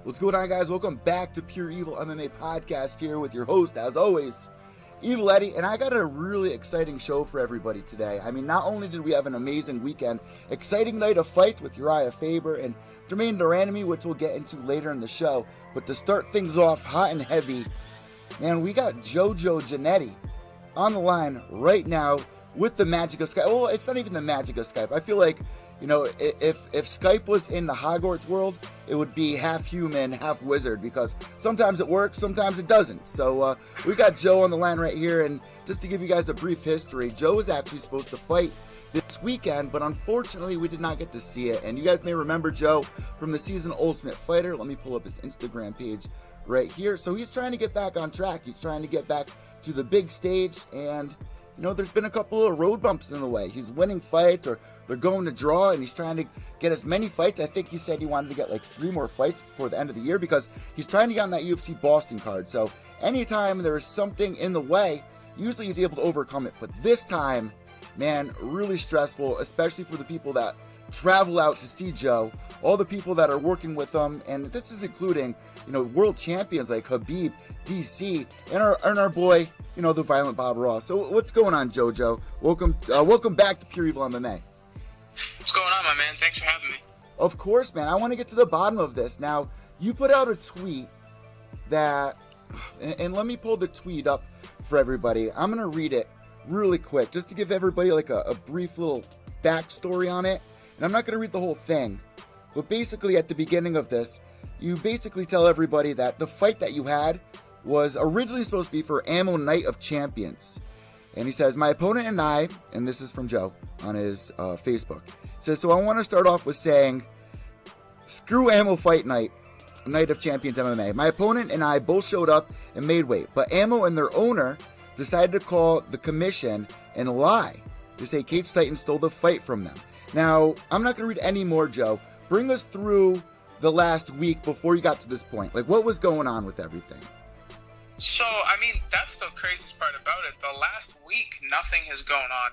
What's going on, guys? Welcome back to Pure EVil MMA podcast here with your host, as always, Evil Eddie, and I got a really exciting show for everybody today. I mean, not only did we have an amazing weekend, exciting night of fights with Uriah Faber and Jermaine Durandamy, which we'll get into later in the show, but to start things off hot and heavy, man, we got Joe Giannetti on the line right now with the magic of Skype. Well, it's not even the magic of Skype. I feel like, you know, if Skype was in the Hogwarts world, it would be half human, half wizard, because sometimes it works, sometimes it doesn't. So we got Joe on the line right here, and just to give you guys a brief history, Joe was actually supposed to fight this weekend, but unfortunately we did not get to see it. And you guys may remember Joe from the season Ultimate Fighter. Let me pull up his Instagram page right here. So he's trying to get back on track. He's trying to get back to the big stage, and you know, there's been a couple of road bumps in the way. He's winning fights, or they're going to draw, and he's trying to get as many fights. I think he said he wanted to get like 3 more fights before the end of the year, because he's trying to get on that UFC Boston card. So anytime there is something in the way, usually he's able to overcome it. But this time, man, really stressful, especially for the people that travel out to see Joe, all the people that are working with him, and this is including, you know, world champions like Khabib, DC, and our boy, you know, the Violent Bob Ross. So what's going on, JoJo? Welcome back to Pure EVil MMA. What's going on, my man? Thanks for having me. Of course, man. I want to get to the bottom of this. Now, you put out a tweet that, and let me pull the tweet up for everybody. I'm going to read it really quick, just to give everybody like a brief little backstory on it. And I'm not going to read the whole thing, but basically at the beginning of this, you basically tell everybody that the fight that you had was originally supposed to be for Ammo Night of Champions. And he says, my opponent and I, and this is from Joe on his Facebook, says, so I want to start off with saying, screw Ammo Fight Night, Night of Champions MMA. My opponent and I both showed up and made weight, but Ammo and their owner decided to call the commission and lie to say Cage Titans stole the fight from them. Now, I'm not going to read any more, Joe. Bring us through the last week before you got to this point. Like, what was going on with everything? So, I mean, that's the craziest part about it. The last week, nothing has gone on.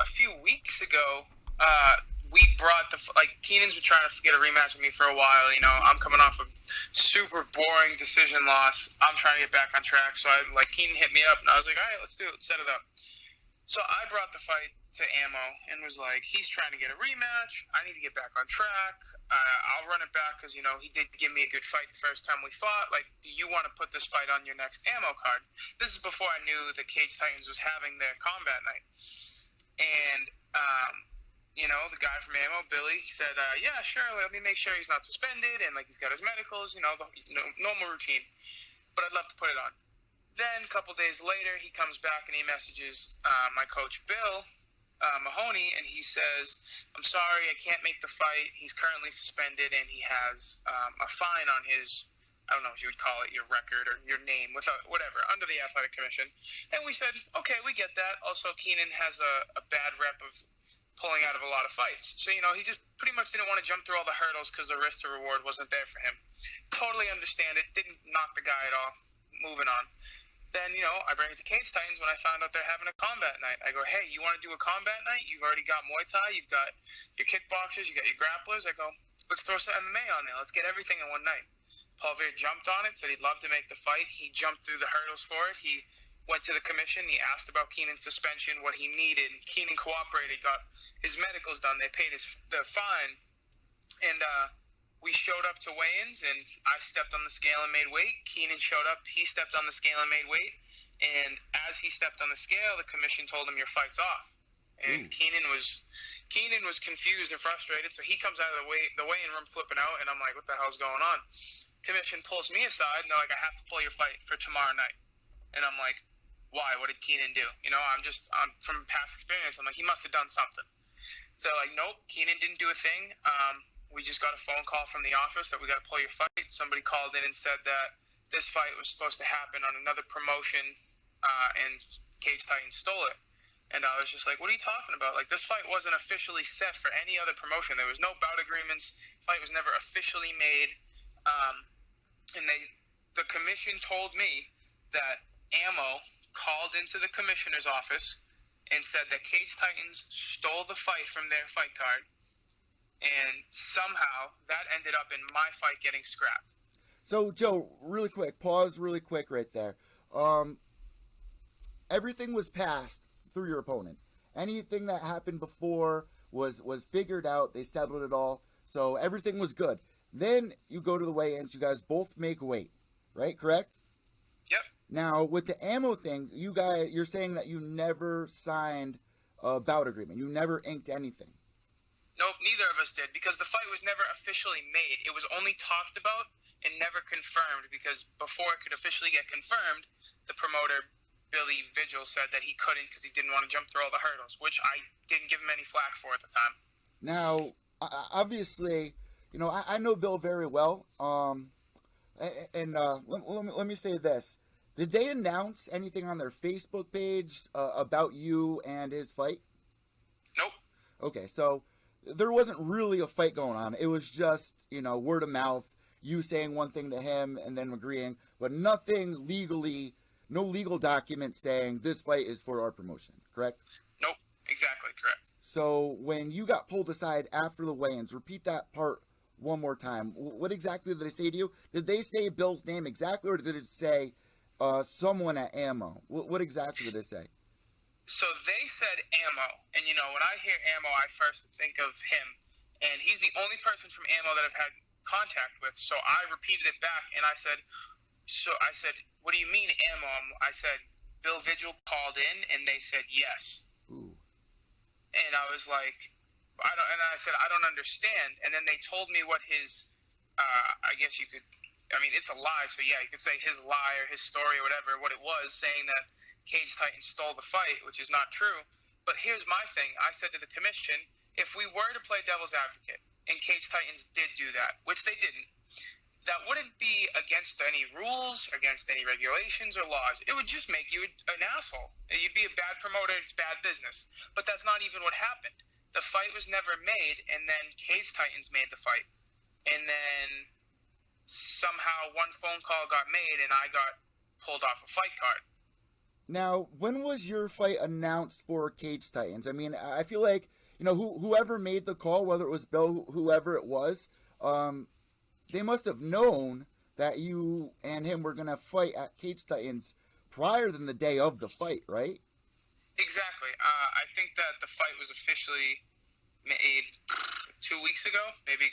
A few weeks ago, we brought Keenan's been trying to get a rematch with me for a while. You know, I'm coming off a super boring decision loss. I'm trying to get back on track. So, Keenan hit me up, and I was like, all right, let's do it. Let's set it up. So I brought the fight to Ammo and was like, he's trying to get a rematch. I need to get back on track. I'll run it back because, you know, he did give me a good fight the first time we fought. Like, do you want to put this fight on your next Ammo card? This is before I knew that Cage Titans was having their combat night. And, you know, the guy from Ammo, Billy, said, yeah, sure, let me make sure he's not suspended and, like, he's got his medicals, you know, normal routine. But I'd love to put it on. Then a couple days later, he comes back and he messages my coach, Bill Mahoney, and he says, I'm sorry, I can't make the fight. He's currently suspended, and he has a fine on his, I don't know what you would call it, your record or your name, whatever, under the Athletic Commission. And we said, okay, we get that. Also, Keenan has a bad rep of pulling out of a lot of fights. So, you know, he just pretty much didn't want to jump through all the hurdles because the risk to reward wasn't there for him. Totally understand it. Didn't knock the guy at all. Moving on. Then, you know, I bring it to Cage Titans when I found out they're having a combat night. I go, hey, you want to do a combat night? You've already got Muay Thai, you've got your kickboxers, you got your grapplers. I go, let's throw some MMA on there. Let's get everything in one night. Paul Veer jumped on it, said he'd love to make the fight. He jumped through the hurdles for it. He went to the commission. He asked about Keenan's suspension, what he needed. Keenan cooperated, got his medicals done. They paid the fine. And, we showed up to weigh-ins, and I stepped on the scale and made weight. Keenan showed up. He stepped on the scale and made weight. And as he stepped on the scale, the commission told him, your fight's off. And Keenan was confused and frustrated, so he comes out of the weigh-in room flipping out, and I'm like, what the hell's going on? Commission pulls me aside, and they're like, I have to pull your fight for tomorrow night. And I'm like, why? What did Keenan do? You know, I'm from past experience, I'm like, he must have done something. So like, nope, Keenan didn't do a thing. We just got a phone call from the office that we got to pull your fight. Somebody called in and said that this fight was supposed to happen on another promotion, and Cage Titans stole it. And I was just like, what are you talking about? Like, this fight wasn't officially set for any other promotion. There was no bout agreements. The fight was never officially made. And the commission told me that Ammo called into the commissioner's office and said that Cage Titans stole the fight from their fight card. And somehow that ended up in my fight getting scrapped. So, Joe, really quick, pause really quick right there. Um, Everything was passed through your opponent. Anything that happened before was figured out. They settled it all, so everything was good. Then you go to the weigh-ins. You guys both make weight, right? Correct? Yep. Now with the ammo thing, you're saying that you never signed a bout agreement. You never inked anything. Nope, neither of us did, because the fight was never officially made. It was only talked about and never confirmed, because before it could officially get confirmed, the promoter, Billy Vigil, said that he couldn't because he didn't want to jump through all the hurdles, which I didn't give him any flack for at the time. Now, obviously, I know Bill very well. And let me say this. Did they announce anything on their Facebook page about you and his fight? Nope. Okay, so there wasn't really a fight going on. It was just, word of mouth, you saying one thing to him and then agreeing, but nothing legally, no legal document saying this fight is for our promotion, correct? Nope, exactly correct. So when you got pulled aside after the weigh-ins, repeat that part one more time. What exactly did they say to you? Did they say Bill's name exactly, or did it say someone at Ammo? What exactly did they say? So they said Ammo, and when I hear Ammo, I first think of him, and he's the only person from Ammo that I've had contact with. So I repeated it back, and I said, what do you mean Ammo? I said, Bill Vigil called in, and they said yes. Ooh. And I was like, I said, I don't understand. And then they told me what his, I guess you could, it's a lie. So yeah, you could say his lie or his story or whatever, what it was, saying that Cage Titans stole the fight, which is not true. But here's my thing. I said to the commission, if we were to play devil's advocate and Cage Titans did do that, which they didn't, that wouldn't be against any rules, against any regulations or laws. It would just make you an asshole. You'd be a bad promoter. It's bad business. But that's not even what happened. The fight was never made, and then Cage Titans made the fight. And then somehow one phone call got made, and I got pulled off a fight card. Now, when was your fight announced for Cage Titans? I feel like, whoever made the call, whether it was Bill, whoever it was, they must have known that you and him were going to fight at Cage Titans prior than the day of the fight, right? Exactly. I think that the fight was officially made 2 weeks ago, maybe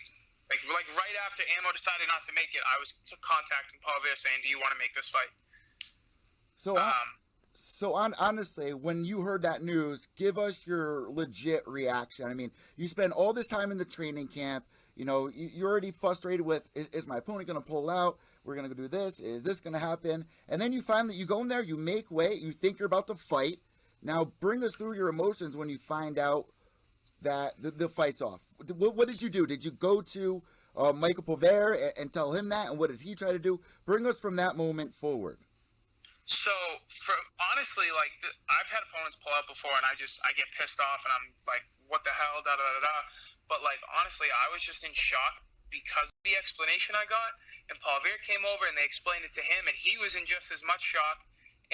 like right after Ammo decided not to make it. I was contacting Fabers saying, "Do you want to make this fight?" So honestly, when you heard that news, give us your legit reaction. You spend all this time in the training camp. You're already frustrated with, is my opponent going to pull out? We're going to do this. Is this going to happen? And then you go in there, you make weight, you think you're about to fight. Now, bring us through your emotions when you find out that the fight's off. What did you do? Did you go to Michael Pure and tell him that? And what did he try to do? Bring us from that moment forward. So, honestly, I've had opponents pull out before, and I get pissed off, and I'm like, what the hell, da-da-da-da. But, honestly, I was just in shock because of the explanation I got. And Paul Veer came over, and they explained it to him, and he was in just as much shock.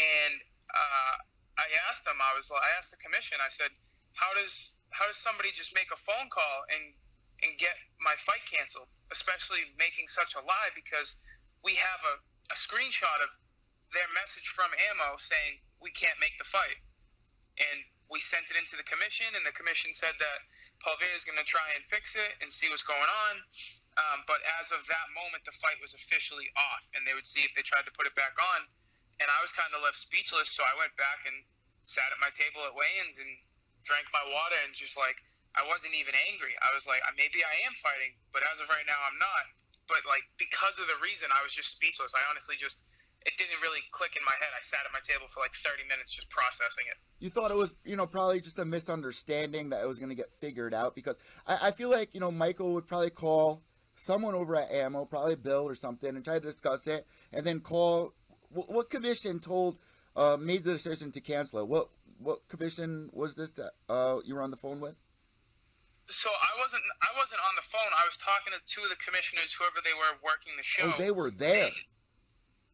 And I asked him, I asked the commission, I said, how does somebody just make a phone call and get my fight canceled, especially making such a lie? Because we have a screenshot of their message from Ammo saying we can't make the fight. And we sent it into the commission, and the commission said that Paul Veer is going to try and fix it and see what's going on. But as of that moment, the fight was officially off, and they would see if they tried to put it back on. And I was kind of left speechless, so I went back and sat at my table at weigh-ins and drank my water, and just I wasn't even angry. I was like, maybe I am fighting, but as of right now, I'm not. But because of the reason, I was just speechless. I honestly it didn't really click in my head. I sat at my table for 30 minutes just processing it. You thought it was, probably just a misunderstanding that it was going to get figured out, because I feel like, Michael would probably call someone over at Ammo, probably Bill or something, and try to discuss it, and then call, what commission made the decision to cancel it? What commission was this that you were on the phone with? So I wasn't on the phone. I was talking to two of the commissioners, whoever they were working the show. Oh, they were there.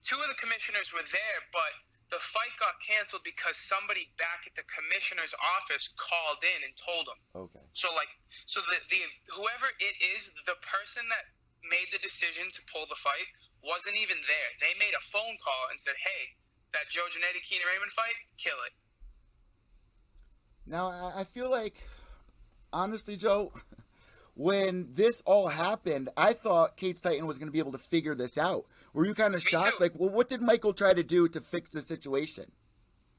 Two of the commissioners were there, but the fight got canceled because somebody back at the commissioner's office called in and told them. Okay. So the whoever it is, the person that made the decision to pull the fight wasn't even there. They made a phone call and said, hey, that Joe Giannetti Keenan Raymond fight, kill it. Now, I feel like, honestly, Joe, when this all happened, I thought Cage Titan was going to be able to figure this out. Were you kind of shocked? Too. Like, well, what did Michael try to do to fix the situation?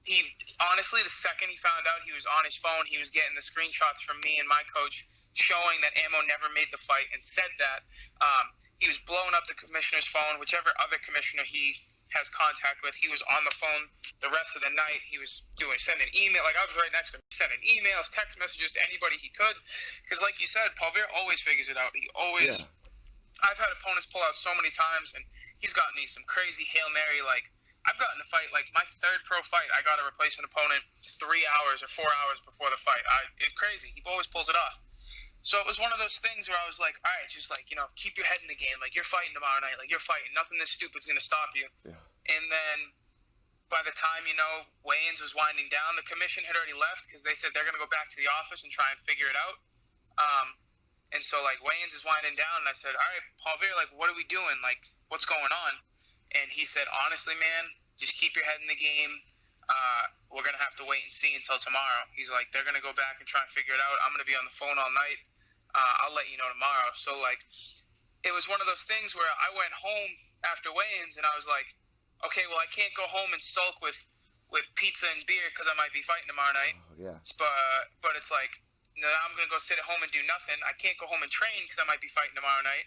He honestly, the second he found out, he was on his phone. He was getting the screenshots from me and my coach showing that Ammo never made the fight and said that. He was blowing up the commissioner's phone, whichever other commissioner he has contact with. He was on the phone the rest of the night. He was sending email. Like, I was right next to him, sending emails, text messages to anybody he could. Because like you said, Pulver always figures it out. He always. Yeah. I've had opponents pull out so many times, and he's gotten me some crazy Hail Mary. Like, I've gotten a fight, like my third pro fight, I got a replacement opponent 3 hours or 4 hours before the fight. It's crazy. He always pulls it off. So it was one of those things where I was like, all right, just like, keep your head in the game. Like, you're fighting tomorrow night. Like, you're fighting. Nothing this stupid's going to stop you. Yeah. And then by the time, weigh-ins was winding down, the commission had already left because they said they're going to go back to the office and try and figure it out. And so, like, weigh-ins is winding down, and I said, all right, Paul Veer, like, what are we doing? Like, what's going on? And he said, honestly, man, just keep your head in the game. We're going to have to wait and see until tomorrow. He's like, they're going to go back and try and figure it out. I'm going to be on the phone all night. I'll let you know tomorrow. So, like, it was one of those things where I went home after weigh-ins, and I was like, okay, well, I can't go home and sulk with pizza and beer because I might be fighting tomorrow night. Oh, yeah. But it's like, no, I'm going to go sit at home and do nothing. I can't go home and train because I might be fighting tomorrow night.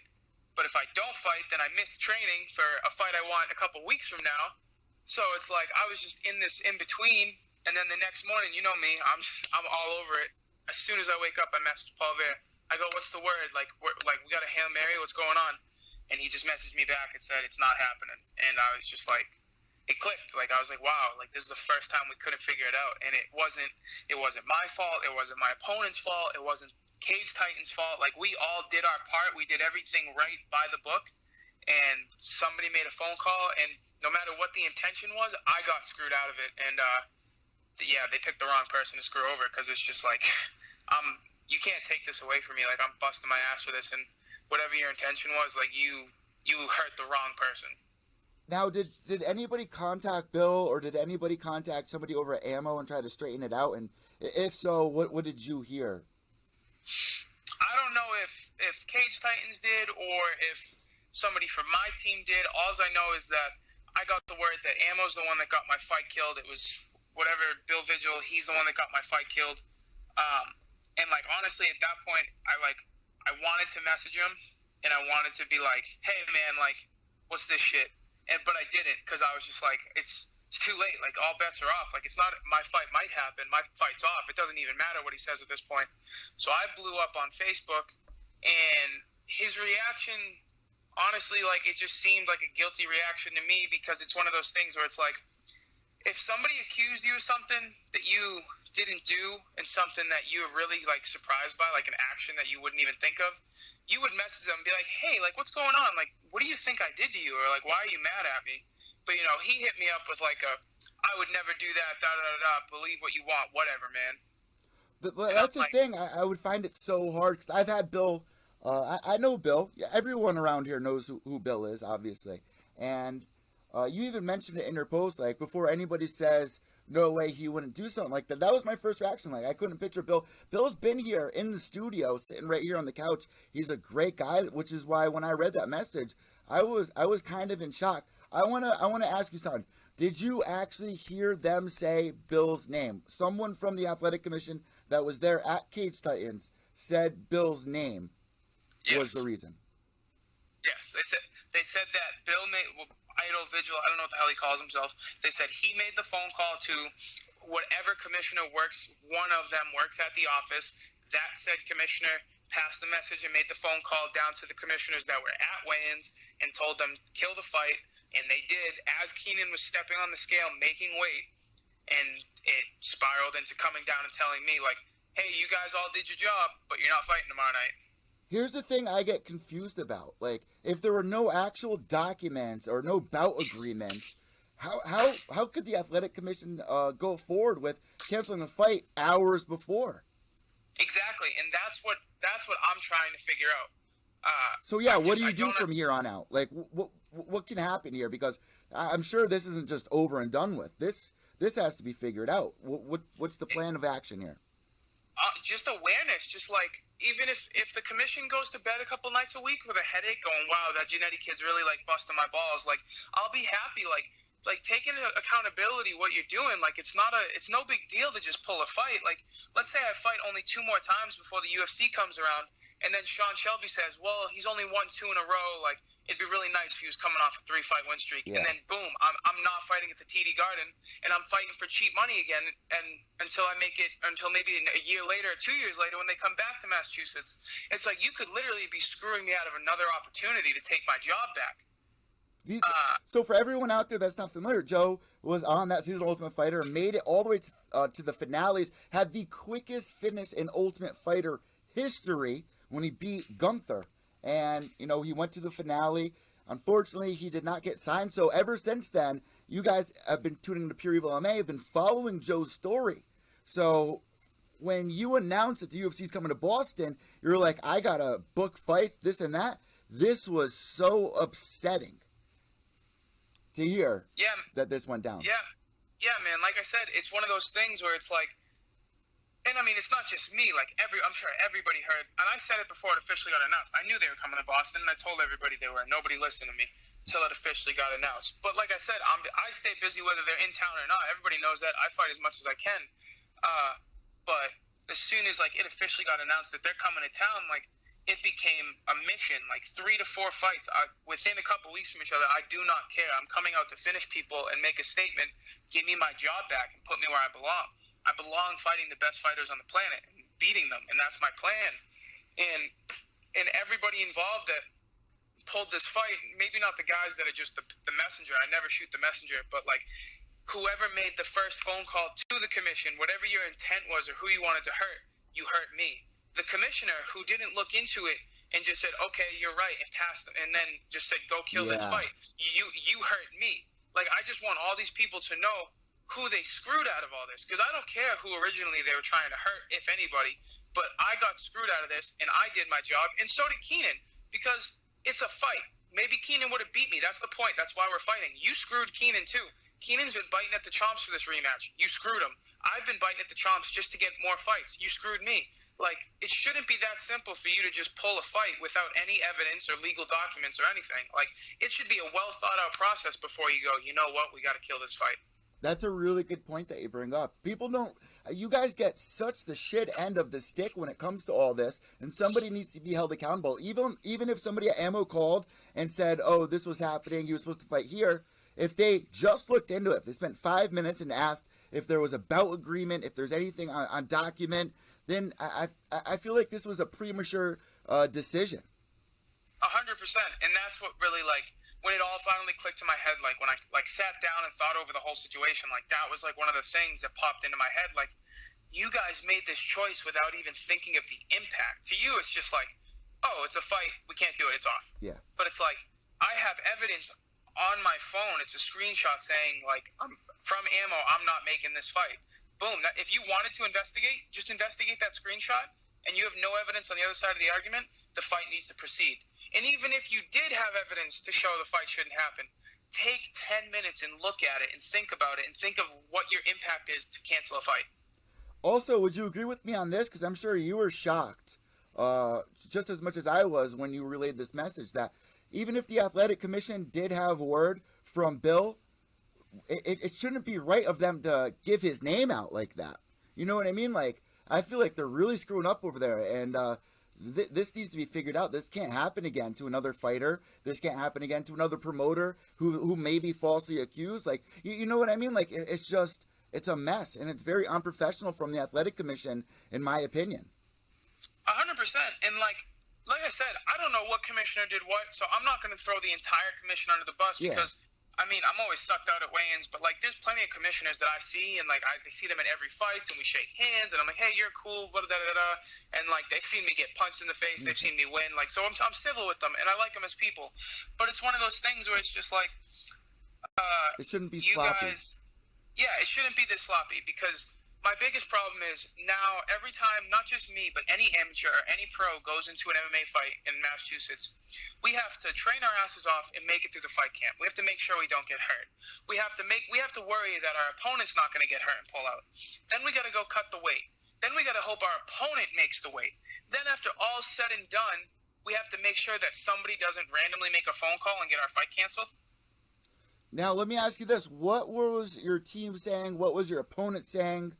But if I don't fight, then I miss training for a fight I want a couple weeks from now. So it's like I was just in this in-between. And then the next morning, you know me, I'm all over it. As soon as I wake up, I message Paul Veer. I go, what's the word? Like, we got a Hail Mary? What's going on? And he just messaged me back and said, it's not happening. And I was just like, it clicked. Like, I was like, wow, like, this is the first time we couldn't figure it out. And it wasn't my fault. It wasn't my opponent's fault. It wasn't Cage Titan's fault. Like, we all did our part. We did everything right by the book. And somebody made a phone call, and no matter what the intention was, I got screwed out of it. And, yeah, they picked the wrong person to screw over because it's just like, you can't take this away from me. Like, I'm busting my ass for this, and whatever your intention was, like, you hurt the wrong person. Now, did anybody contact Bill, or did anybody contact somebody over at Ammo and try to straighten it out? And if so, what did you hear? I don't know if Cage Titans did or if somebody from my team did. All I know is that I got the word that Ammo's the one that got my fight killed. It was whatever, Bill Vigil, he's the one that got my fight killed. And, like, honestly, at that point, I wanted to message him, and I wanted to be like, hey, man, like, what's this shit? But I didn't because I was just like, it's too late. Like, all bets are off. Like, it's not my fight might happen. My fight's off. It doesn't even matter what he says at this point. So I blew up on Facebook, and his reaction, honestly, like, it just seemed like a guilty reaction to me because it's one of those things where it's like, if somebody accused you of something that you didn't do and something that you're really, like, surprised by, like an action that you wouldn't even think of, you would message them and be like, hey, like, what's going on? Like, what do you think I did to you? Or, like, why are you mad at me? But, he hit me up with, like, I would never do that, believe what you want, whatever, man. That's the thing. I would find it so hard because I've had Bill. I know Bill. Yeah, everyone around here knows who Bill is, obviously. And you even mentioned it in your post, like, before anybody says, no way he wouldn't do something like that. That was my first reaction. Like, I couldn't picture Bill. Bill's been here in the studio, sitting right here on the couch. He's a great guy, which is why when I read that message, I was kind of in shock. I wanna ask you something. Did you actually hear them say Bill's name? Someone from the Athletic Commission that was there at Cage Titans said Bill's name was the reason. Yes, they said that Bill made Idol Vigil. I don't know what the hell he calls himself. They said he made the phone call to whatever commissioner works. One of them works at the office. That said commissioner passed the message and made the phone call down to the commissioners that were at weigh-ins and told them kill the fight. And they did, as Keenan was stepping on the scale, making weight, and it spiraled into coming down and telling me, like, hey, you guys all did your job, but you're not fighting tomorrow night. Here's the thing I get confused about. Like, if there were no actual documents or no bout agreements, how could the Athletic Commission go forward with canceling the fight hours before? Exactly, and that's what I'm trying to figure out. So yeah, what do you do from here on out? Like, what can happen here? Because I'm sure this isn't just over and done with. This has to be figured out. What's the plan of action here? Just awareness. Just like, even if the commission goes to bed a couple nights a week with a headache, going, wow, that Giannetti kid's really like busting my balls. Like, I'll be happy. Like taking accountability what you're doing. Like, it's no big deal to just pull a fight. Like, let's say I fight only 2 more times before the UFC comes around, and then Sean Shelby says, well, he's only won 2 in a row. Like, it'd be really nice if he was coming off a 3-fight win streak. Yeah. And then boom, I'm not fighting at the TD Garden, and I'm fighting for cheap money again, and until maybe a year later or 2 years later when they come back to Massachusetts. It's like, you could literally be screwing me out of another opportunity to take my job back. So for everyone out there that's not familiar, Joe was on that season Ultimate Fighter, made it all the way to the finales, had the quickest finish in Ultimate Fighter history when he beat Gunther. And, you know, he went to the finale. Unfortunately, he did not get signed. So ever since then, you guys have been tuning into Pure EVil MMA, have been following Joe's story. So when you announced that the UFC is coming to Boston, you're like, I got to book fights, this and that. This was so upsetting to hear that this went down. Yeah, man. Like I said, it's one of those things where it's like, and I mean, it's not just me. Like, I'm sure everybody heard, and I said it before it officially got announced. I knew they were coming to Boston, and I told everybody they were. Nobody listened to me until it officially got announced. But like I said, I stay busy whether they're in town or not. Everybody knows that. I fight as much as I can. But as soon as like it officially got announced that they're coming to town, like, it became a mission. Like 3 to 4 fights within a couple weeks from each other. I do not care. I'm coming out to finish people and make a statement. Give me my job back and put me where I belong. I belong fighting the best fighters on the planet and beating them, and that's my plan. And everybody involved that pulled this fight, maybe not the guys that are just the messenger. I never shoot the messenger, but like whoever made the first phone call to the commission, whatever your intent was or who you wanted to hurt, you hurt me. The commissioner who didn't look into it and just said, okay, you're right, and passed, and then just said, go kill this fight. You hurt me. Like, I just want all these people to know who they screwed out of all this, because I don't care who originally they were trying to hurt, if anybody, but I got screwed out of this, and I did my job, and so did Keenan, because it's a fight. Maybe Keenan would have beat me. That's the point. That's why we're fighting. You screwed Keenan, too. Keenan's been biting at the chomps for this rematch. You screwed him. I've been biting at the chomps just to get more fights. You screwed me. Like, it shouldn't be that simple for you to just pull a fight without any evidence or legal documents or anything. Like, it should be a well-thought-out process before you go, you know what, we got to kill this fight. That's a really good point that you bring up. People don't, you guys get such the shit end of the stick when it comes to all this, and somebody needs to be held accountable. Even if somebody at Ammo called and said, oh, this was happening, he was supposed to fight here, if they just looked into it, if they spent 5 minutes and asked if there was a bout agreement, if there's anything on document, then I feel like this was a premature decision. 100%, and that's what really, like, when it all finally clicked to my head, like, when I, like, sat down and thought over the whole situation, like, that was, like, one of the things that popped into my head, like, you guys made this choice without even thinking of the impact. To you, it's just like, oh, it's a fight, we can't do it, it's off. Yeah. But it's like, I have evidence on my phone, it's a screenshot saying, like, from Ammo, I'm not making this fight. Boom. If you wanted to investigate, just investigate that screenshot, and you have no evidence on the other side of the argument, the fight needs to proceed. And even if you did have evidence to show the fight shouldn't happen, take 10 minutes and look at it and think about it and think of what your impact is to cancel a fight. Also, would you agree with me on this? Because I'm sure you were shocked just as much as I was when you relayed this message that even if the Athletic Commission did have word from Bill, it shouldn't be right of them to give his name out like that. You know what I mean? Like, I feel like they're really screwing up over there, and this needs to be figured out. This can't happen again to another fighter. This can't happen again to another promoter who may be falsely accused. Like, you know what I mean? Like, it's a mess, and it's very unprofessional from the Athletic Commission, in my opinion. 100%, and like I said, I don't know what commissioner did what, so I'm not going to throw the entire commission under the bus because, I mean, I'm always sucked out at weigh-ins, but, like, there's plenty of commissioners that I see, and, like, I see them at every fight, and we shake hands, and I'm like, hey, you're cool, blah-da-da-da-da, and, like, they've seen me get punched in the face, they've seen me win, like, so I'm civil with them, and I like them as people, but it's one of those things where it's just, like, it shouldn't be sloppy. It shouldn't be this sloppy, because my biggest problem is now every time, not just me, but any amateur or any pro goes into an MMA fight in Massachusetts, we have to train our asses off and make it through the fight camp. We have to make sure we don't get hurt. We have to worry that our opponent's not going to get hurt and pull out. Then we got to go cut the weight. Then we got to hope our opponent makes the weight. Then after all said and done, we have to make sure that somebody doesn't randomly make a phone call and get our fight canceled. Now, let me ask you this. What was your team saying? What was your opponent saying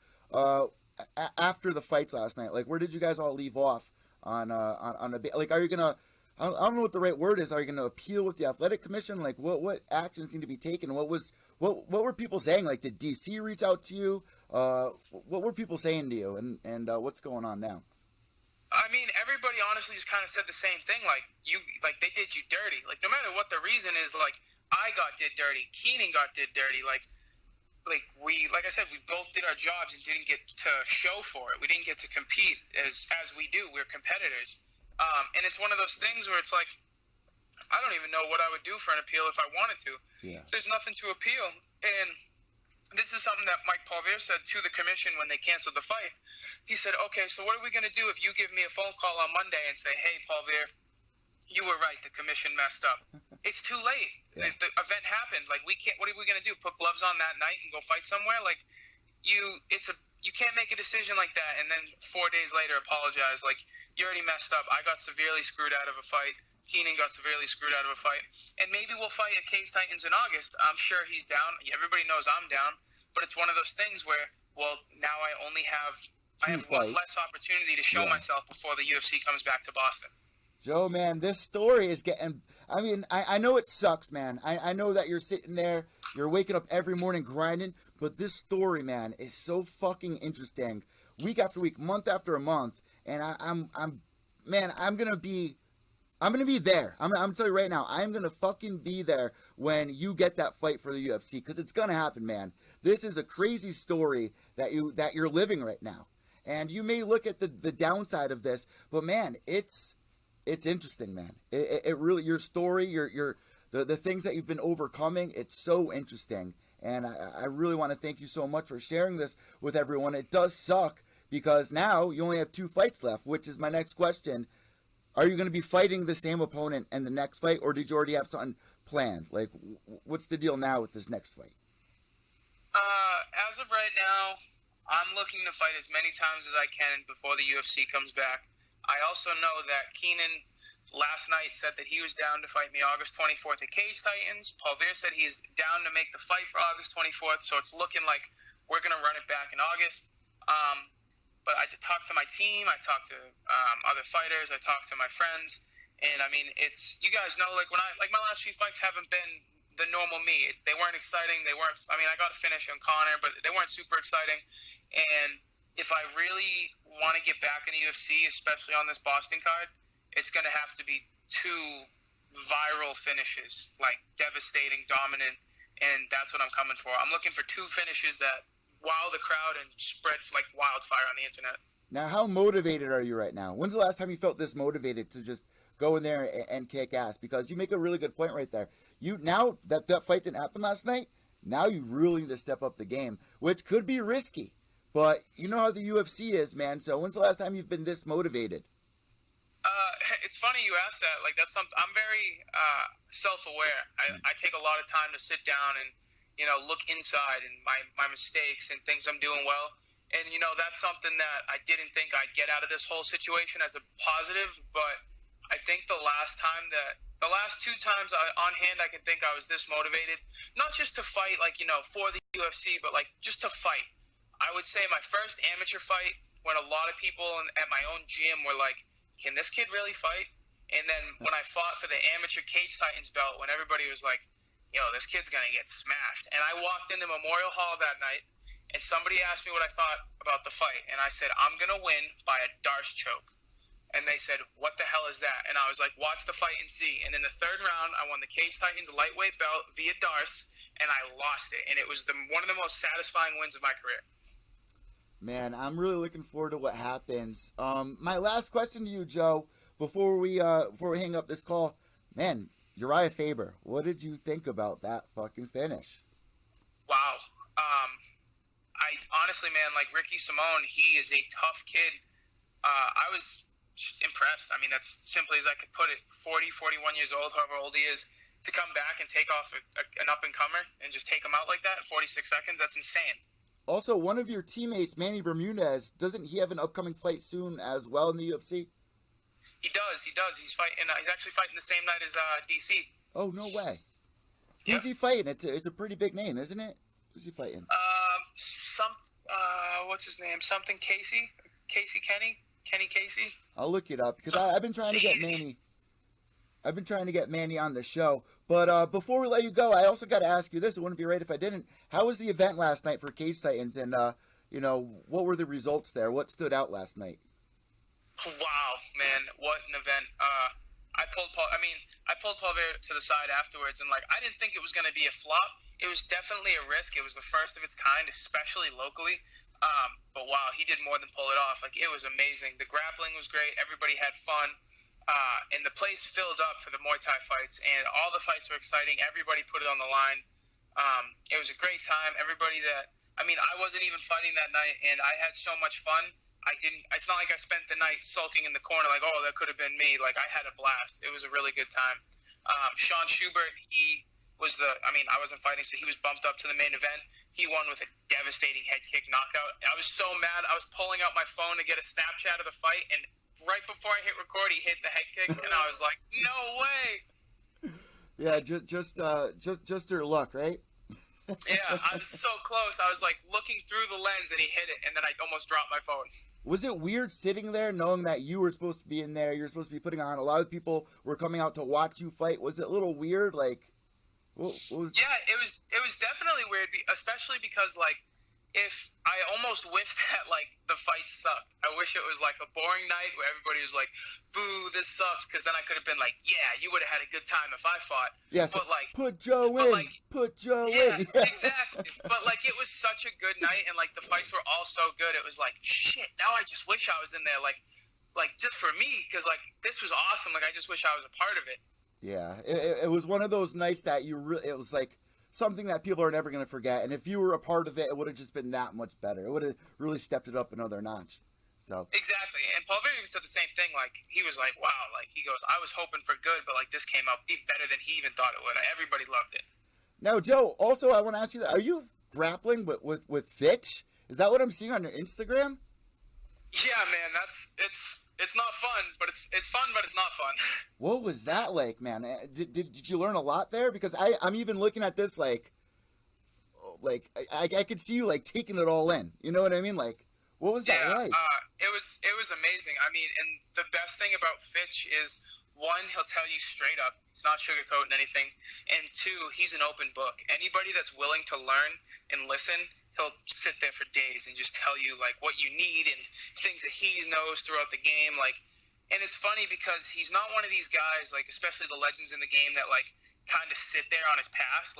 after the fights last night? Like, where did you guys all leave off on a like? Are you gonna? I don't know what the right word is. Are you gonna appeal with the athletic commission? Like, what actions need to be taken? What were people saying? Like, did DC reach out to you? What were people saying to you? And what's going on now? I mean, everybody honestly just kind of said the same thing. Like they did you dirty. Like, no matter what the reason is, like, I got did dirty. Keenan got did dirty. Like I said, we both did our jobs and didn't get to show for it. We didn't get to compete as we do. We're competitors. And it's one of those things where it's like, I don't even know what I would do for an appeal if I wanted to. Yeah. There's nothing to appeal. And this is something that Mike Pulver said to the commission when they canceled the fight. He said, okay, so what are we going to do if you give me a phone call on Monday and say, hey, Pulver, you were right, the commission messed up. It's too late. Yeah. The event happened. Like, we can't. What are we going to do? Put gloves on that night and go fight somewhere? Like, you can't make a decision like that and then 4 days later apologize. Like, you already messed up. I got severely screwed out of a fight. Keenan got severely screwed out of a fight. And maybe we'll fight at Cage Titans in August. I'm sure he's down. Everybody knows I'm down. But it's one of those things where, well, now I have one less opportunity to show myself before the UFC comes back to Boston. Joe, man, this story is getting... I mean, I know it sucks, man. I know that you're sitting there, you're waking up every morning grinding, but this story, man, is so fucking interesting. Week after week, month after month, and I'm gonna be there. I'm telling you right now, I'm gonna fucking be there when you get that fight for the UFC, because it's gonna happen, man. This is a crazy story that you're living right now, and you may look at the downside of this, but man, it's interesting, man. It really, your story, the things that you've been overcoming, it's so interesting. And I really want to thank you so much for sharing this with everyone. It does suck because now you only have 2 fights left, which is my next question. Are you going to be fighting the same opponent in the next fight, or did you already have something planned? Like, what's the deal now with this next fight? As of right now, I'm looking to fight as many times as I can before the UFC comes back. I also know that Keenan last night said that he was down to fight me August 24th at Cage Titans. Pulver said he's down to make the fight for August 24th, so it's looking like we're going to run it back in August. But I talked to my team, I talked to other fighters, I talked to my friends, and I mean, you guys know, like my last few fights haven't been the normal me. They weren't exciting. I got a finish on Connor, but they weren't super exciting. And if I really want to get back in the UFC, especially on this Boston card, it's going to have to be 2 viral finishes, like devastating, dominant, and that's what I'm coming for. I'm looking for 2 finishes that wow the crowd and spread like wildfire on the internet. Now, how motivated are you right now? When's the last time you felt this motivated to just go in there and kick ass? Because you make a really good point right there. Now that fight didn't happen last night, now you really need to step up the game, which could be risky. But you know how the UFC is, man. So when's the last time you've been this motivated? It's funny you asked that. Like, that's something I'm very self-aware. I take a lot of time to sit down and look inside and my mistakes and things I'm doing well. And that's something that I didn't think I'd get out of this whole situation as a positive. But I think the last 2 times on hand I can think I was this motivated, not just to fight for the UFC, but just to fight. I would say my first amateur fight, when a lot of people at my own gym were like, can this kid really fight? And then when I fought for the amateur Cage Titans belt, when everybody was like, this kid's going to get smashed. And I walked into Memorial Hall that night, and somebody asked me what I thought about the fight. And I said, I'm going to win by a Darce choke. And they said, what the hell is that? And I was like, watch the fight and see. And in the 3rd round, I won the Cage Titans lightweight belt via Darce, and I lost it. And it was one of the most satisfying wins of my career. Man, I'm really looking forward to what happens. My last question to you, Joe, before we hang up this call, man, Uriah Faber, what did you think about that fucking finish? Wow. I I honestly, man, like Ricky Simone, he is a tough kid. I was just impressed. I mean, that's simply as I could put it. 40, 41 years old, however old he is, to come back and take off an up-and-comer and just take him out like that in 46 seconds, that's insane. Also, one of your teammates, Manny Bermudez, doesn't he have an upcoming fight soon as well in the UFC? He does. He's fighting. He's actually fighting the same night as DC. Oh, no way. Yep. Who's he fighting? It's a pretty big name, isn't it? Who's he fighting? What's his name? Something Casey? Kenny Casey? I'll look it up because I've been trying to get Manny. I've been trying to get Manny on the show. But before we let you go, I also got to ask you this. It wouldn't be right if I didn't. How was the event last night for Cage Titans? And, what were the results there? What stood out last night? Wow, man. What an event. I pulled Paul Vera to the side afterwards, and, I didn't think it was going to be a flop. It was definitely a risk. It was the first of its kind, especially locally. But, wow, he did more than pull it off. It was amazing. The grappling was great. Everybody had fun. And the place filled up for the Muay Thai fights, and all the fights were exciting. Everybody put it on the line. It was a great time. I wasn't even fighting that night, and I had so much fun. It's not like I spent the night sulking in the corner like, oh, that could have been me. I had a blast. It was a really good time. Sean Schubert, I wasn't fighting, so he was bumped up to the main event. He won with a devastating head kick knockout. I was so mad. I was pulling out my phone to get a Snapchat of the fight, and right before I hit record, he hit the head kick, and I was like, no way. Yeah, just her luck, right? Yeah, I was so close. I was looking through the lens, and he hit it, and then I almost dropped my phone. Was it weird sitting there knowing that you were supposed to be in there, you're supposed to be putting on, a lot of people were coming out to watch you fight? Was it a little weird? What was... Yeah, it was definitely weird, especially because, if I almost wish that, the fight sucked. I wish it was, a boring night where everybody was like, boo, this sucks, because then I could have been like, yeah, you would have had a good time if I fought. Yes, but, put Joe in, put Joe in. Yeah, exactly. But, it was such a good night, and, the fights were all so good. It was shit, now I just wish I was in there, just for me, because, this was awesome. I just wish I was a part of it. Yeah, it was one of those nights that it was something that people are never going to forget. And if you were a part of it, it would have just been that much better. It would have really stepped it up another notch. So exactly. And Paul Vera said the same thing. He was like, wow, he goes, I was hoping for good, but this came out even better than he even thought it would. Everybody loved it. Now, Joe, also I want to ask you, are you grappling with Fitch? Is that what I'm seeing on your Instagram? Yeah, man, it's not fun, but it's fun, but it's not fun. What was that like, man? Did you learn a lot there? Because I'm even looking at this I could see you taking it all in. You know what I mean? What was that like? It was amazing. And the best thing about Fitch is, one, he'll tell you straight up. It's not sugarcoating anything. And two, he's an open book. Anybody that's willing to learn and listen, he'll sit there for days and just tell you what you need and things that he knows throughout the game. And it's funny because he's not one of these guys, especially the legends in the game, that kind of sit there on his past.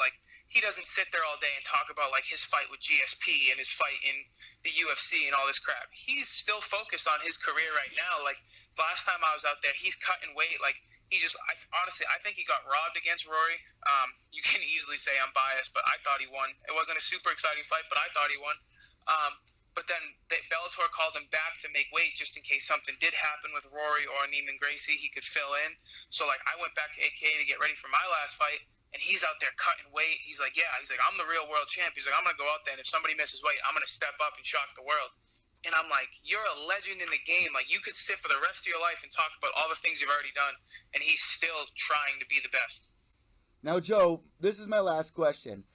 He doesn't sit there all day and talk about his fight with GSP and his fight in the UFC and all this crap. He's still focused on his career right now. Last time I was out there, he's cutting weight. Honestly, I think he got robbed against Rory. You can easily say I'm biased, but I thought he won. It wasn't a super exciting fight, but I thought he won. But then Bellator called him back to make weight just in case something did happen with Rory or Neiman Gracie. He could fill in. So, I went back to AK to get ready for my last fight, and he's out there cutting weight. He's like, yeah. He's like, I'm the real world champ. He's like, I'm going to go out there, and if somebody misses weight, I'm going to step up and shock the world. And I'm like, you're a legend in the game. You could sit for the rest of your life and talk about all the things you've already done, and he's still trying to be the best. Now, Joe, this is my last question.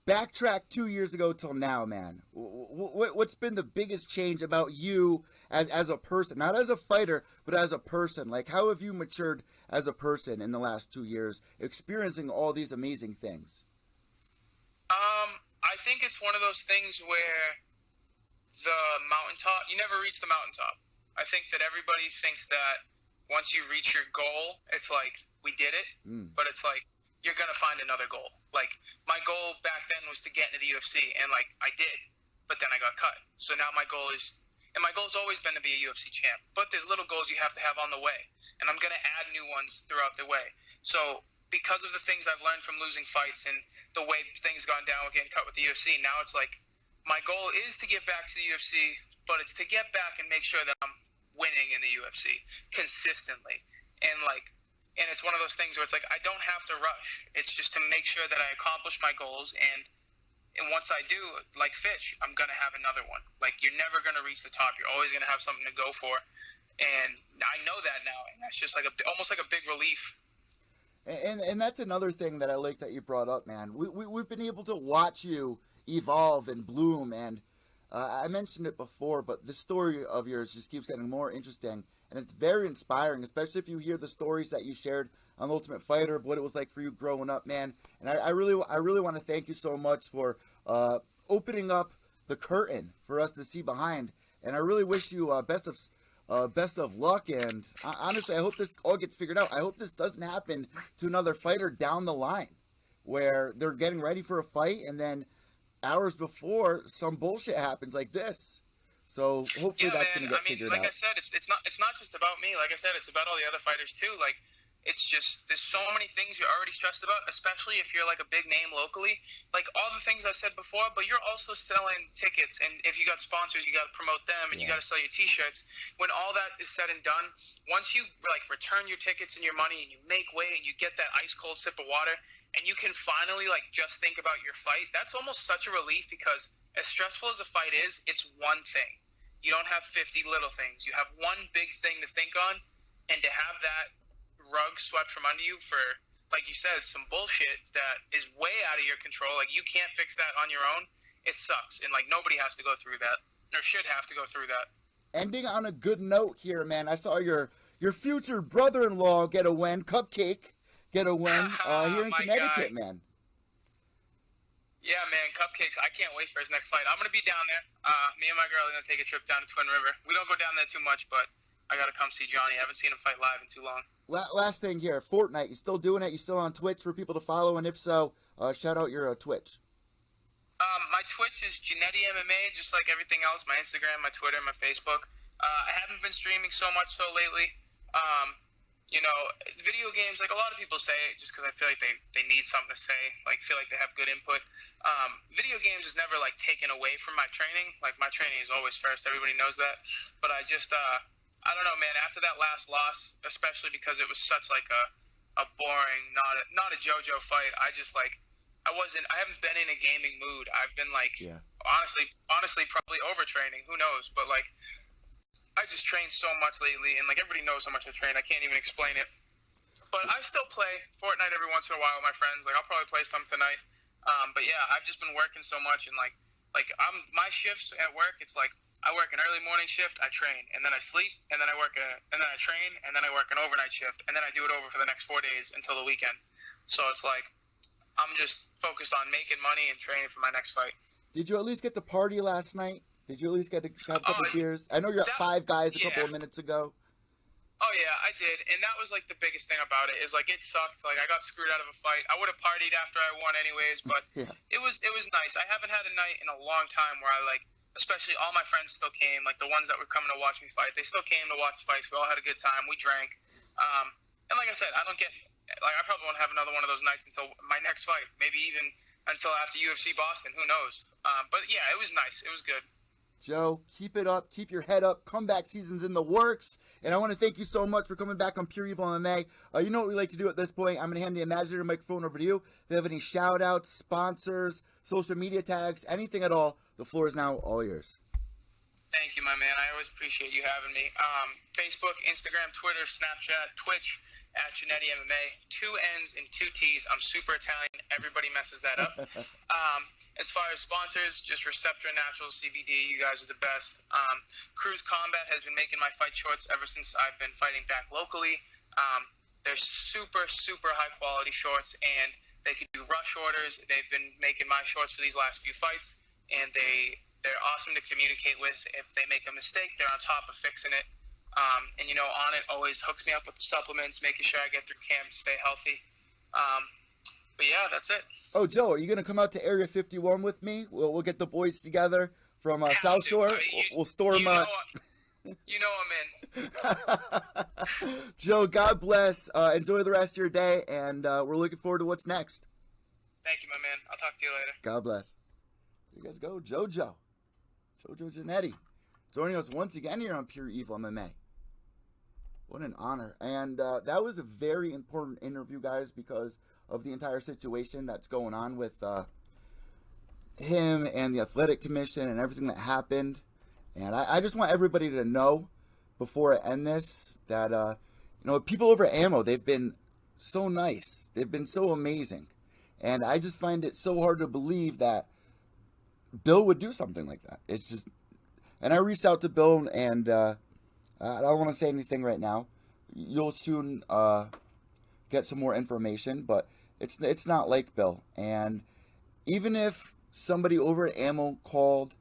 Backtrack 2 years ago till now, man. What's been the biggest change about you as a person? Not as a fighter, but as a person. How have you matured as a person in the last 2 years, experiencing all these amazing things? I think it's one of those things where the mountaintop, you never reach the mountaintop. I think that everybody thinks that once you reach your goal, it's we did it, but it's you're going to find another goal. My goal back then was to get into the UFC, and I did, but then I got cut. So now my goal's always been to be a UFC champ, but there's little goals you have to have on the way, and I'm going to add new ones throughout the way. So because of the things I've learned from losing fights and the way things gone down with getting cut with the UFC, now it's my goal is to get back to the UFC, but it's to get back and make sure that I'm winning in the UFC consistently. And it's one of those things where it's like I don't have to rush. It's just to make sure that I accomplish my goals, and once I do, like Fitch, I'm gonna have another one. Like, you're never gonna reach the top. You're always gonna have something to go for, and I know that now, and that's just like almost like a big relief. And that's another thing that I like that you brought up, man. We've been able to watch you evolve and bloom, and I mentioned it before, but the story of yours just keeps getting more interesting, and it's very inspiring, especially if you hear the stories that you shared on Ultimate Fighter of what it was like for you growing up, man. And I really want to thank you so much for opening up the curtain for us to see behind. And I really wish you best of luck. And honestly, I hope this all gets figured out. I hope this doesn't happen to another fighter down the line, where they're getting ready for a fight and then hours before some bullshit happens like this. So hopefully that's going to get figured out. Like I said, it's not just about me. Like I said, it's about all the other fighters too. Like, it's just, there's so many things you're already stressed about, especially if you're like a big name locally. Like all the things I said before, but you're also selling tickets, and if you got sponsors, you got to promote them, and you got to sell your T-shirts. When all that is said and done, once you like return your tickets and your money, and you make way, and you get that ice cold sip of water, and you can finally like just think about your fight, that's almost such a relief, because as stressful as a fight is, it's one thing. You don't have 50 little things. You have one big thing to think on, and to have that rug swept from under you for, like you said, some bullshit that is way out of your control. Like, you can't fix that on your own. It sucks, and like nobody has to go through that, or should have to go through that. Ending on a good note here, man. I saw your future brother-in-law get a win, Cupcake get a win here in Connecticut, man. Yeah, man, Cupcakes. I can't wait for his next fight. I'm gonna be down there. Me and my girl are gonna take a trip down to Twin River. We don't go down there too much, but I gotta come see Johnny. I haven't seen him fight live in too long. Last thing here, Fortnite. You still doing it? You still on Twitch for people to follow? And if so, shout out your Twitch. My Twitch is Giannetti MMA, just like everything else. My Instagram, my Twitter, my Facebook. I haven't been streaming so much lately. You know, video games, like a lot of people say it just because I feel like they need something to say, like feel like they have good input. Video games is never like taken away from my training. Like, my training is always first. Everybody knows that. But I just, I don't know, man. After that last loss, especially because it was such like a boring, not a JoJo fight, I haven't been in a gaming mood. I've been like, honestly, probably overtraining. Who knows? But like, I just train so much lately, and like everybody knows how much I train. I can't even explain it. But I still play Fortnite every once in a while with my friends. Like, I'll probably play some tonight. But yeah, I've just been working so much, and like my shifts at work, it's like I work an early morning shift, I train, and then I sleep, and then I train, and then I work an overnight shift, and then I do it over for the next 4 days until the weekend. So it's like I'm just focused on making money and training for my next fight. Did you at least get the party last night? Did you at least get to have a couple beers? I know you're at Five Guys a couple of minutes ago. Oh yeah, I did, and that was like the biggest thing about it, is like it sucked. Like, I got screwed out of a fight. I would have partied after I won anyways, but it was nice. I haven't had a night in a long time where I like, especially all my friends still came, like the ones that were coming to watch me fight. They still came to watch the fights. We all had a good time. We drank, and like I said, I probably won't have another one of those nights until my next fight, maybe even until after UFC Boston. Who knows? But yeah, it was nice. It was good. Joe, keep it up. Keep your head up. Comeback season's in the works. And I want to thank you so much for coming back on Pure EVil MMA. You know what we like to do at this point. I'm going to hand the imaginary microphone over to you. If you have any shout-outs, sponsors, social media tags, anything at all, the floor is now all yours. Thank you, my man. I always appreciate you having me. Facebook, Instagram, Twitter, Snapchat, Twitch, at Giannetti MMA. 2 N's and 2 T's. I'm super Italian. Everybody messes that up. As far as sponsors, just Receptor Naturals CBD. You guys are the best. Cruise Combat has been making my fight shorts ever since I've been fighting back locally. They're super, super high quality shorts, and they can do rush orders. They've been making my shorts for these last few fights, and they're awesome to communicate with. If they make a mistake, they're on top of fixing it. And, you know, On It always hooks me up with the supplements, making sure I get through camp to stay healthy. But yeah, that's it. Oh, Joe, are you going to come out to Area 51 with me? We'll get the boys together from South Shore. We'll storm... You know I'm in. Joe, God bless. Enjoy the rest of your day, and we're looking forward to what's next. Thank you, my man. I'll talk to you later. God bless. There you guys go, JoJo. Joe Giannetti, joining us once again here on Pure EVil MMA. What an honor. And that was a very important interview, guys, because of the entire situation that's going on with him and the Athletic Commission and everything that happened. And I just want everybody to know before I end this that, people over at Ammo, they've been so nice. They've been so amazing. And I just find it so hard to believe that Bill would do something like that. It's just, and I reached out to Bill, and I don't want to say anything right now. You'll soon get some more information, but it's not like Bill. And even if somebody over at Ammo called,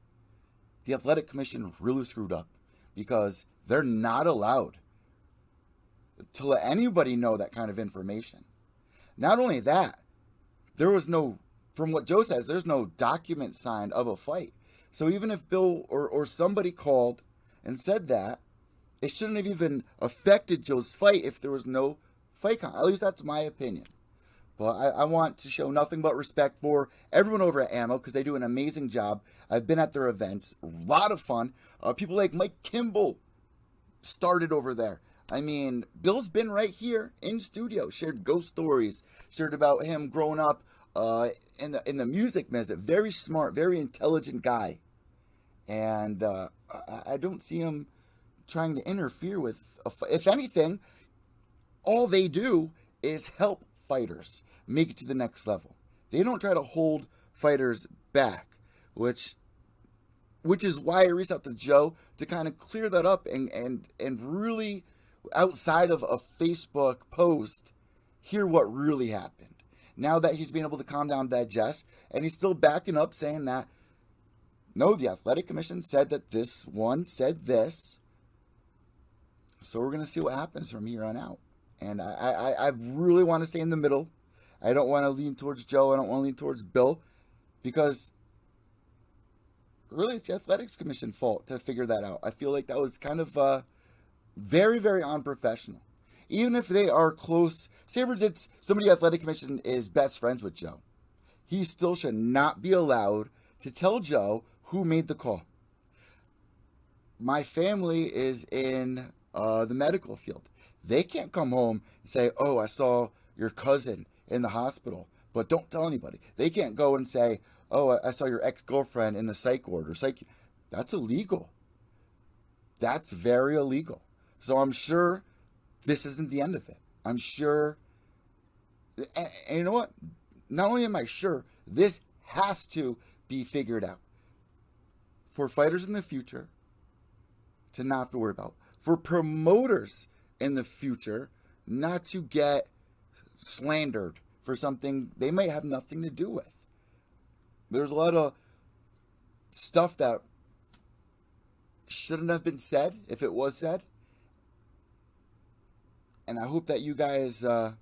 the Athletic Commission really screwed up, because they're not allowed to let anybody know that kind of information. Not only that, there was no, from what Joe says, there's no document signed of a fight. So even if Bill or somebody called and said that, it shouldn't have even affected Joe's fight if there was no fight. At least that's my opinion. But I want to show nothing but respect for everyone over at Ammo, because they do an amazing job. I've been at their events. A lot of fun. People like Mike Kimball started over there. I mean, Bill's been right here in studio, shared ghost stories, shared about him growing up in the music business. Very smart, very intelligent guy. And I don't see him trying to interfere with, if anything, all they do is help fighters make it to the next level. They don't try to hold fighters back, which is why I reached out to Joe to kind of clear that up and really, outside of a Facebook post, hear what really happened. Now that he's been able to calm down, digest, and he's still backing up, saying that, no, the Athletic Commission said that this one said this. So we're going to see what happens from here on out. And I really want to stay in the middle. I don't want to lean towards Joe. I don't want to lean towards Bill, because really it's the Athletics Commission fault to figure that out. I feel like that was kind of very, very unprofessional. Even if they are close, say for instance, somebody at the Athletic Commission is best friends with Joe, he still should not be allowed to tell Joe who made the call. My family is in the medical field. They can't come home and say, oh, I saw your cousin in the hospital, but don't tell anybody. They can't go and say, oh, I saw your ex-girlfriend in the psych ward or psych. That's illegal. That's very illegal. So I'm sure this isn't the end of it. I'm sure, and you know what? Not only am I sure, this has to be figured out for fighters in the future to not have to worry about. For promoters in the future not to get slandered for something they may have nothing to do with. There's a lot of stuff that shouldn't have been said if it was said. And I hope that you guys can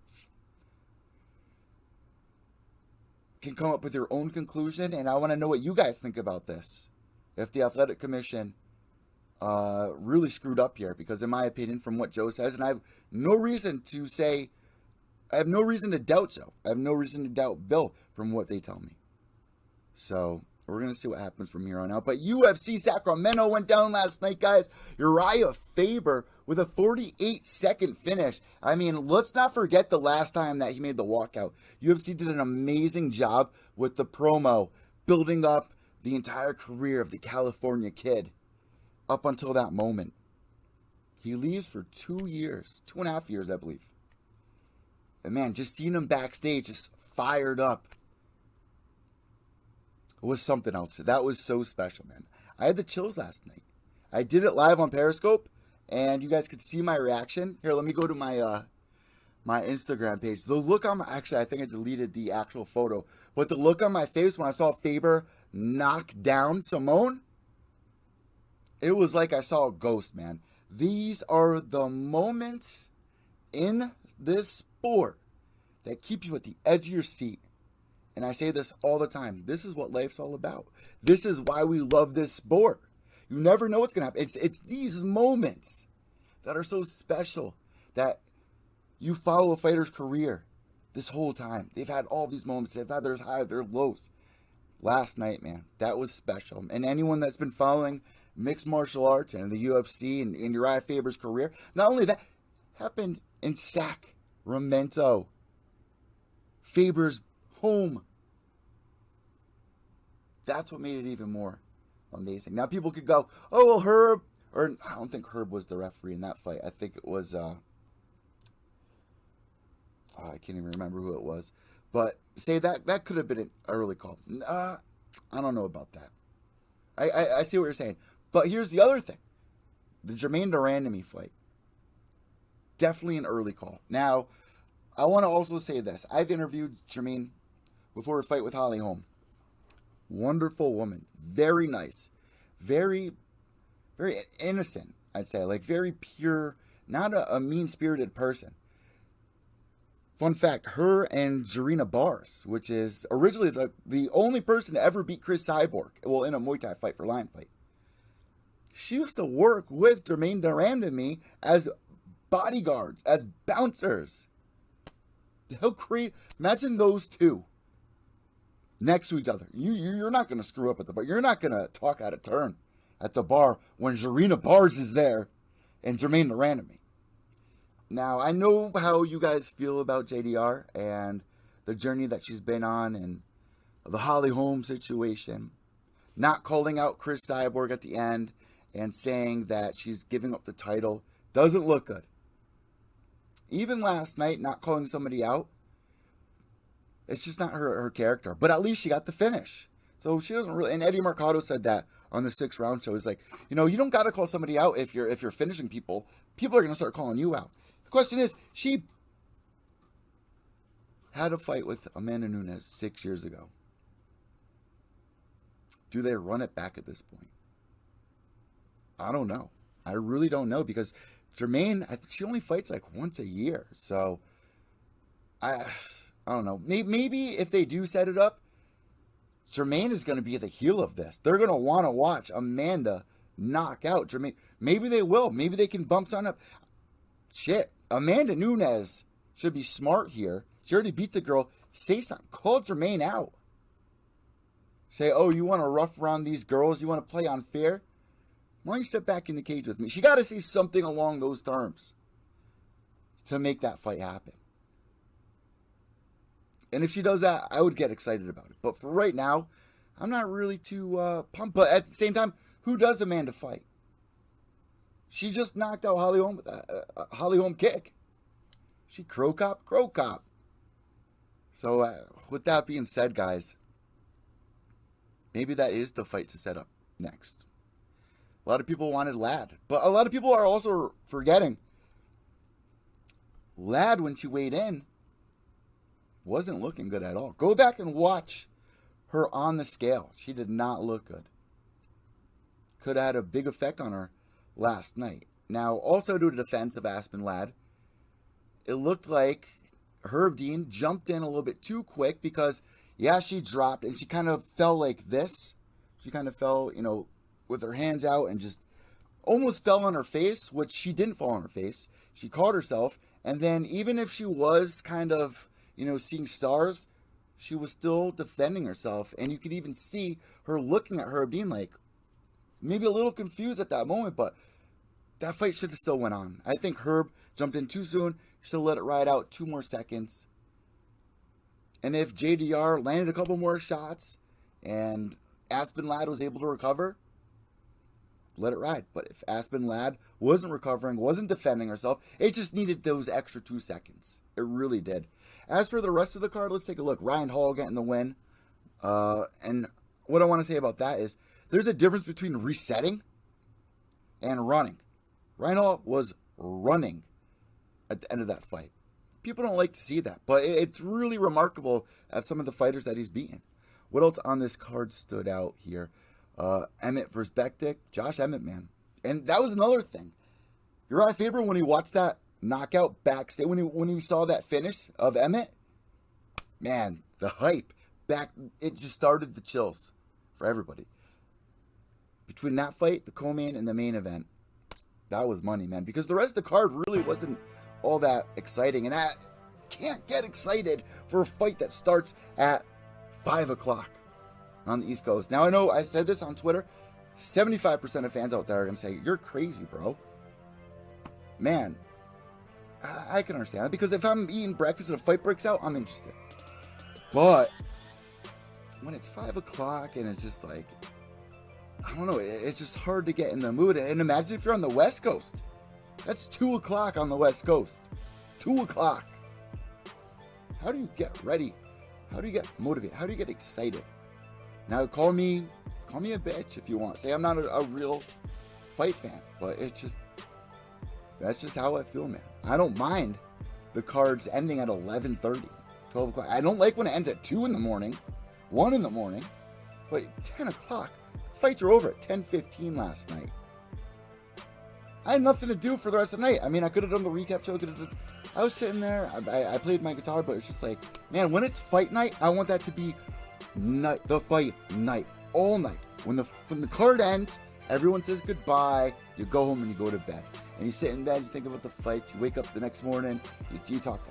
come up with your own conclusion. And I want to know what you guys think about this. If the Athletic Commission really screwed up here, because in my opinion, from what Joe says, and I have no reason to say, I have no reason to doubt Joe. I have no reason to doubt Bill from what they tell me. So we're going to see what happens from here on out. But UFC Sacramento went down last night, guys. Uriah Faber with a 48-second finish. I mean, let's not forget the last time that he made the walkout. UFC did an amazing job with the promo, building up the entire career of the California kid up until that moment. He leaves for 2 years, 2.5 years, I believe. And man, just seeing him backstage, just fired up, was something else. That was so special, man. I had the chills last night. I did it live on Periscope, and you guys could see my reaction. Here, let me go to my my Instagram page. The look on my, actually, I think I deleted the actual photo, but the look on my face when I saw Faber knock down Simone, it was like I saw a ghost, man. These are the moments in this sport that keep you at the edge of your seat. And I say this all the time. This is what life's all about. This is why we love this sport. You never know what's going to happen. It's these moments that are so special, that you follow a fighter's career this whole time. They've had all these moments. They've had their highs, their lows. last night, man, that was special. And anyone that's been following mixed martial arts and the UFC and Uriah Faber's career, not only that, happened in Sacramento, Fabers' home. That's what made it even more amazing. Now people could go, oh, well, Herb, or I don't think Herb was the referee in that fight. I think it was, I can't even remember who it was. But say that could have been an early call. I don't know about that. I see what you're saying. But here's the other thing. The Jermaine Durandamy fight. Definitely an early call. Now, I want to also say this. I've interviewed Jermaine before her fight with Holly Holm. Wonderful woman. Very nice. Very, very innocent, I'd say. Like, very pure. Not a mean-spirited person. Fun fact, her and Jarina Bars, which is originally the only person to ever beat Chris Cyborg, well, in a Muay Thai fight for Lion Fight. She used to work with Jermaine Durandamy as bodyguards, as bouncers. How crazy. Imagine those two next to each other. You're not going to screw up at the bar. You're not going to talk out of turn at the bar when Jarina Bars is there and Jermaine Durandamy. Now, I know how you guys feel about G.D.R. and the journey that she's been on and the Holly Holm situation. Not calling out Chris Cyborg at the end and saying that she's giving up the title doesn't look good. Even last night, not calling somebody out, it's just not her character. But at least she got the finish. So she doesn't really, and Eddie Mercado said that on the 6th round show. He's like, you don't got to call somebody out if you're finishing people. People are going to start calling you out. The question is, she had a fight with Amanda Nunes 6 years ago. Do they run it back at this point? I don't know. I really don't know because Jermaine, she only fights like once a year. So, I don't know. Maybe if they do set it up, Jermaine is going to be the heel of this. They're going to want to watch Amanda knock out Jermaine. Maybe they will. Maybe they can bump something up. Shit. Amanda Nunes should be smart here. She already beat the girl. Say something. Call Jermaine out. Say, oh, you want to rough around these girls? You want to play unfair? Why don't you sit back in the cage with me? She got to say something along those terms to make that fight happen. And if she does that, I would get excited about it. But for right now, I'm not really too pumped. But at the same time, who does Amanda fight? She just knocked out Holly Holm with a Holly Holm kick. She crow cop. So with that being said, guys, maybe that is the fight to set up next. A lot of people wanted Ladd. But a lot of people are also forgetting Ladd, when she weighed in, wasn't looking good at all. Go back and watch her on the scale. She did not look good. Could have had a big effect on her last night. Now, also to the defense of Aspen Ladd, it looked like Herb Dean jumped in a little bit too quick because, yeah, she dropped and she kind of fell like this. She kind of fell, with her hands out and just almost fell on her face, which she didn't fall on her face. She caught herself. And then even if she was kind of, seeing stars, she was still defending herself. And you could even see her looking at Herb Dean like maybe a little confused at that moment, but that fight should have still went on. I think Herb jumped in too soon. Should have let it ride out 2 more seconds. And if G.D.R. landed a couple more shots and Aspen Ladd was able to recover, let it ride. But if Aspen Ladd wasn't recovering, wasn't defending herself, it just needed those extra 2 seconds. It really did. As for the rest of the card, let's take a look. Ryan Hall getting the win. And what I want to say about that is there's a difference between resetting and running. Ryan Hall was running at the end of that fight. People don't like to see that, but it's really remarkable at some of the fighters that he's beaten. What else on this card stood out here? Emmett versus Bektik. Josh Emmett, man. And that was another thing. Uriah Faber, when he watched that knockout backstage, when he saw that finish of Emmett, man, the hype back, it just started the chills for everybody. Between that fight, the co-main, and the main event, that was money, man. Because the rest of the card really wasn't all that exciting. And I can't get excited for a fight that starts at 5 o'clock on the East Coast. Now, I know I said this on Twitter. 75% of fans out there are going to say, you're crazy, bro. Man, I can understand it, because if I'm eating breakfast and a fight breaks out, I'm interested. But when it's 5 o'clock and it's just like, I don't know, it's just hard to get in the mood. And imagine if you're on the West Coast. That's 2 o'clock on the West Coast. 2 o'clock. How do you get ready? How do you get motivated? How do you get excited? Now, call me a bitch if you want. Say I'm not a real fight fan, but it's just, that's just how I feel, man. I don't mind the cards ending at 11:30, 12 o'clock. I don't like when it ends at 2 in the morning, 1 in the morning, but 10 o'clock. Fights are over at 10:15 last night. I had nothing to do for the rest of the night. I mean, I could have done the recap show. I was sitting there. I played my guitar, but it's just like, man, when it's fight night, I want that to be night, the fight night, all night. When the card ends, everyone says goodbye. You go home and you go to bed. And you sit in bed, you think about the fights. You wake up the next morning, you talk.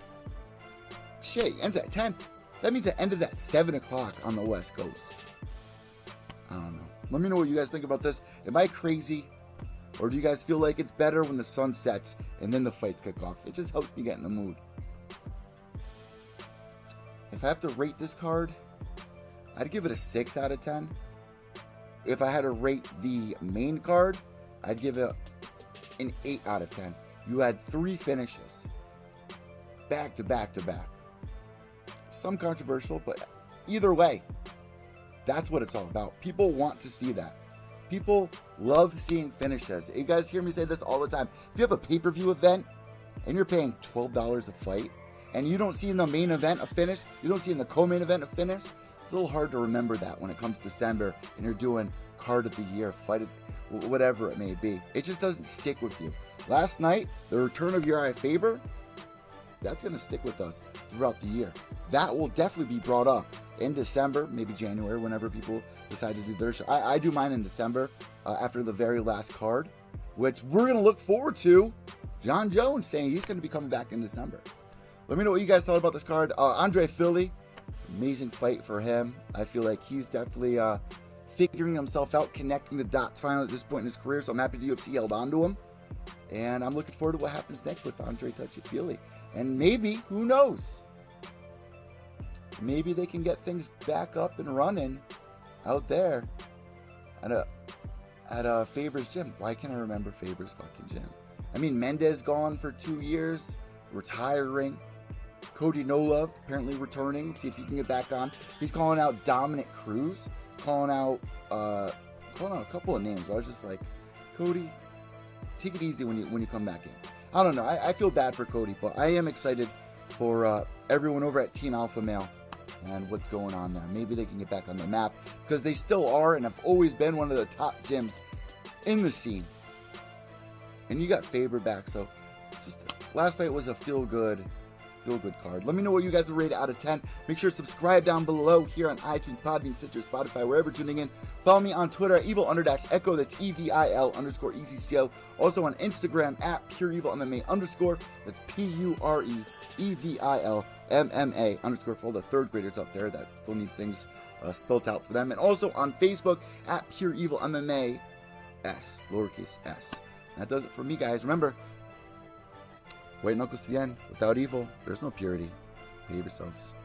Shit, it ends at 10. That means it ended at 7 o'clock on the West Coast. I don't know. Let me know what you guys think about this. Am I crazy? Or do you guys feel like it's better when the sun sets and then the fights kick off? It just helps me get in the mood. If I have to rate this card, I'd give it a 6 out of 10. If I had to rate the main card, I'd give it an 8 out of 10. You had 3 finishes. Back to back to back. Some controversial, but either way, that's what it's all about. People want to see that. People love seeing finishes. You guys hear me say this all the time. If you have a pay-per-view event and you're paying $12 a fight and you don't see in the main event a finish, you don't see in the co-main event a finish, it's a little hard to remember that when it comes December and you're doing card of the year, fight of, whatever it may be. It just doesn't stick with you. Last night, the return of Uriah Faber, that's going to stick with us throughout the year. That will definitely be brought up in December, maybe January, whenever people decide to do their show. I do mine in December after the very last card, which we're going to look forward to. John Jones saying he's going to be coming back in December. Let me know what you guys thought about this card. Andre Philly, amazing fight for him. I feel like he's definitely figuring himself out, connecting the dots finally at this point in his career, so I'm happy the UFC held on to him. And I'm looking forward to what happens next with Andre Touchy-Feely. And maybe, who knows? Maybe they can get things back up and running out there at a Fabers gym. Why can't I remember Fabers fucking gym? I mean, Mendez gone for 2 years, retiring. Cody Nolov apparently returning. See if he can get back on. He's calling out Dominic Cruz, calling out a couple of names. I was just like, Cody, take it easy when you come back in. I don't know. I feel bad for Cody, but I am excited for everyone over at Team Alpha Male and what's going on there. Maybe they can get back on the map because they still are and have always been one of the top gyms in the scene. And you got Faber back, so just last night was a feel good card. Let me know what you guys are rated out of 10. Make sure to subscribe down below here on iTunes, Podbean, Stitcher, Spotify, wherever you're tuning in. Follow me on Twitter at evil_echo. That's EVIL_ECCO. Also on Instagram at Pure Evil MMA_. That's PUREEVIL MMA_ for all the third graders out there that still need things spelled out for them. And also on Facebook at Pure Evil MMA S, lowercase s. That does it for me, guys. Remember, white knuckles to the end. Without evil, there's no purity. Behave yourselves.